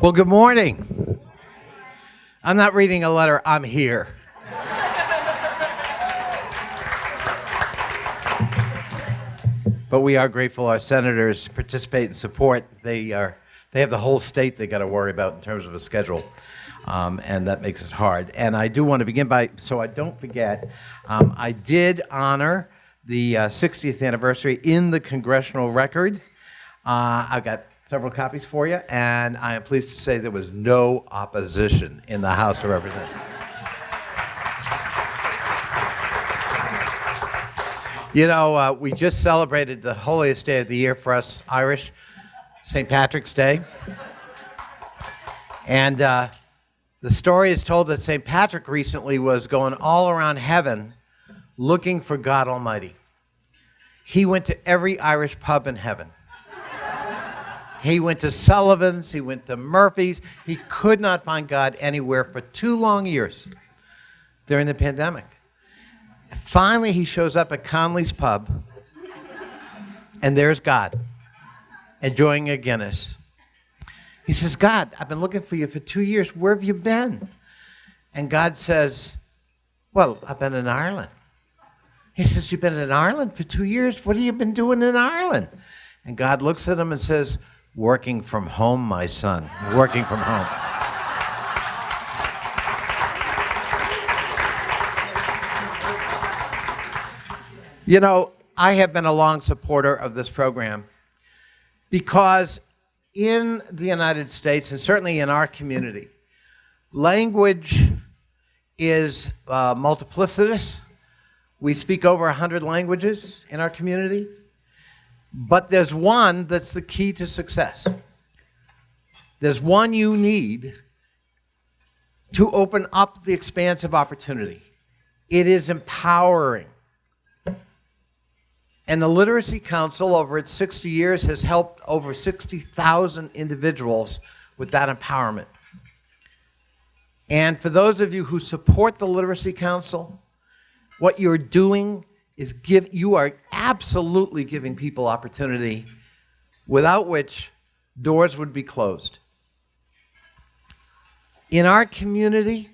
Well, good morning. I'm not reading a letter, I'm here. But we are grateful our senators participate and support. They have the whole state they got to worry about in terms of a schedule, and that makes it hard. And I do want to begin by, so I don't forget, I did honor the 60th anniversary in the congressional record. I've got several copies for you, and I am pleased to say there was no opposition in the House of Representatives. You know, we just celebrated the holiest day of the year for us Irish, St. Patrick's Day. And the story is told that St. Patrick recently was going all around heaven looking for God Almighty. He went to every Irish pub in heaven. He went to Sullivan's, he went to Murphy's. He could not find God anywhere for 2 long years during the pandemic. Finally, he shows up at Connolly's pub, and there's God, enjoying a Guinness. He says, God, I've been looking for you for 2 years. Where have you been? And God says, well, I've been in Ireland. He says, you've been in Ireland for 2 years? What have you been doing in Ireland? And God looks at him and says, working from home, my son, working from home. You know, I have been a long supporter of this program because in the United States, and certainly in our community, language is multiplicitous. We speak over 100 languages in our community. But there's one that's the key to success. There's one you need to open up the expanse of opportunity. It is empowering. And the Literacy Council, over its 60 years, has helped over 60,000 individuals with that empowerment. And for those of you who support the Literacy Council, what you're doing is you are absolutely giving people opportunity without which doors would be closed. In our community,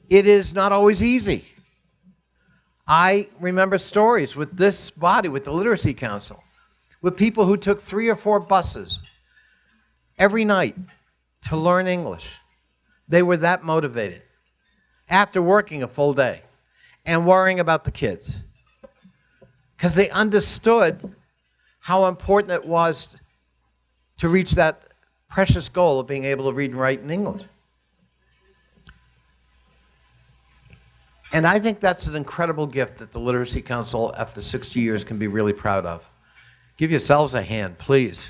it is not always easy. I remember stories with this body, with the Literacy Council, with people who took 3 or 4 buses every night to learn English. They were that motivated after working a full day and worrying about the kids, because they understood how important it was to reach that precious goal of being able to read and write in English. And I think that's an incredible gift that the Literacy Council, after 60 years, can be really proud of. Give yourselves a hand, please.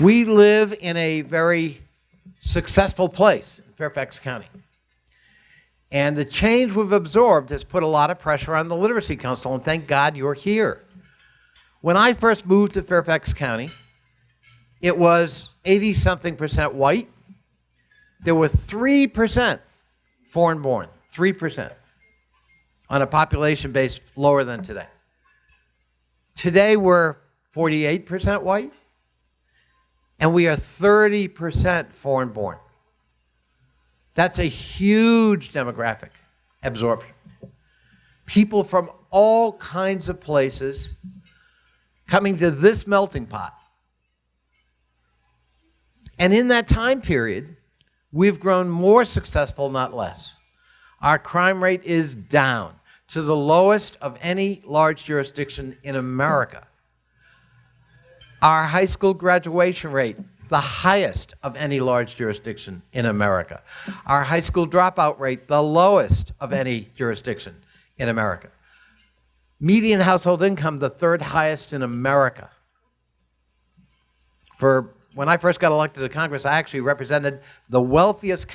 We live in a very successful place in Fairfax County. And the change we've absorbed has put a lot of pressure on the Literacy Council, and thank God you're here. When I first moved to Fairfax County, it was 80-something% white. There were 3% foreign-born, 3%, on a population base lower than today. Today we're 48% white, and we are 30% foreign-born. That's a huge demographic absorption. People from all kinds of places coming to this melting pot. And in that time period, we've grown more successful, not less. Our crime rate is down to the lowest of any large jurisdiction in America. Our high school graduation rate, the highest of any large jurisdiction in America. Our high school dropout rate, the lowest of any jurisdiction in America. Median household income, the 3rd highest in America. When I first got elected to Congress, I actually represented the wealthiest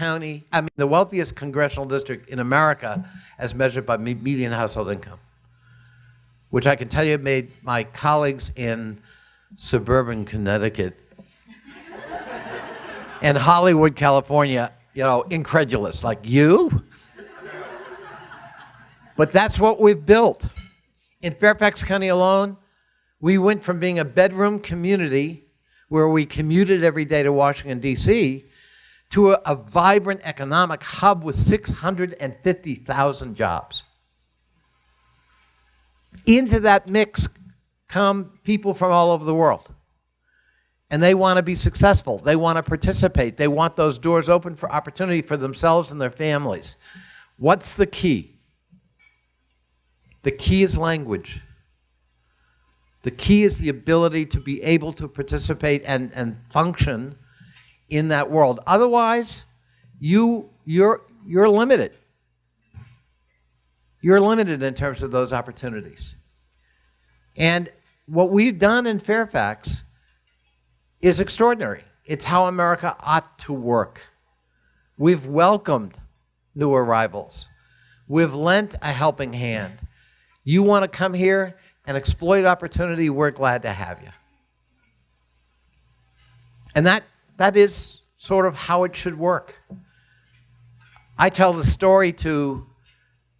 congressional district in America as measured by median household income, which I can tell you made my colleagues in suburban Connecticut and Hollywood, California, incredulous, like, you? But that's what we've built. In Fairfax County alone, we went from being a bedroom community where we commuted every day to Washington, D.C., to a vibrant economic hub with 650,000 jobs. Into that mix come people from all over the world. And they want to be successful. They want to participate. They want those doors open for opportunity for themselves and their families. What's the key? The key is language. The key is the ability to be able to participate and function in that world. Otherwise, you're limited. You're limited in terms of those opportunities. And what we've done in Fairfax is extraordinary. It's how America ought to work. We've welcomed new arrivals. We've lent a helping hand. You want to come here and exploit opportunity, we're glad to have you. And that is sort of how it should work. I tell the story to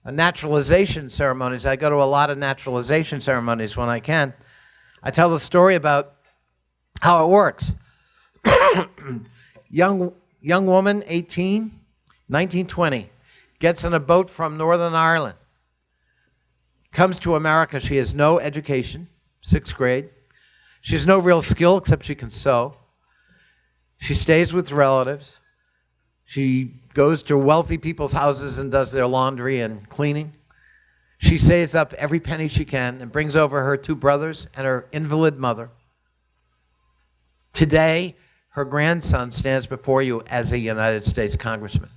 naturalization ceremonies. I go to a lot of naturalization ceremonies when I can. I tell the story about how it works. Young woman, 18, 1920, gets in a boat from Northern Ireland, comes to America. She has no education, 6th grade. She has no real skill except she can sew. She stays with relatives. She goes to wealthy people's houses and does their laundry and cleaning. She saves up every penny she can and brings over her 2 brothers and her invalid mother. Today, her grandson stands before you as a United States Congressman.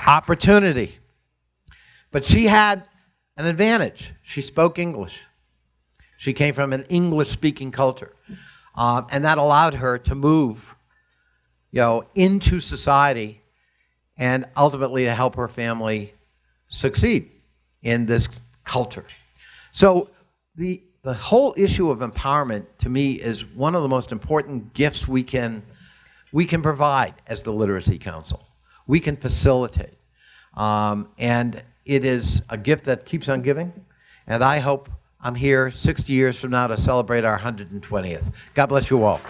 Opportunity. But she had an advantage. She spoke English. She came from an English-speaking culture. And that allowed her to move, into society and ultimately to help her family succeed in this culture. So the whole issue of empowerment, to me, is one of the most important gifts we can provide as the Literacy Council. We can facilitate. And it is a gift that keeps on giving. And I hope I'm here 60 years from now to celebrate our 120th. God bless you all.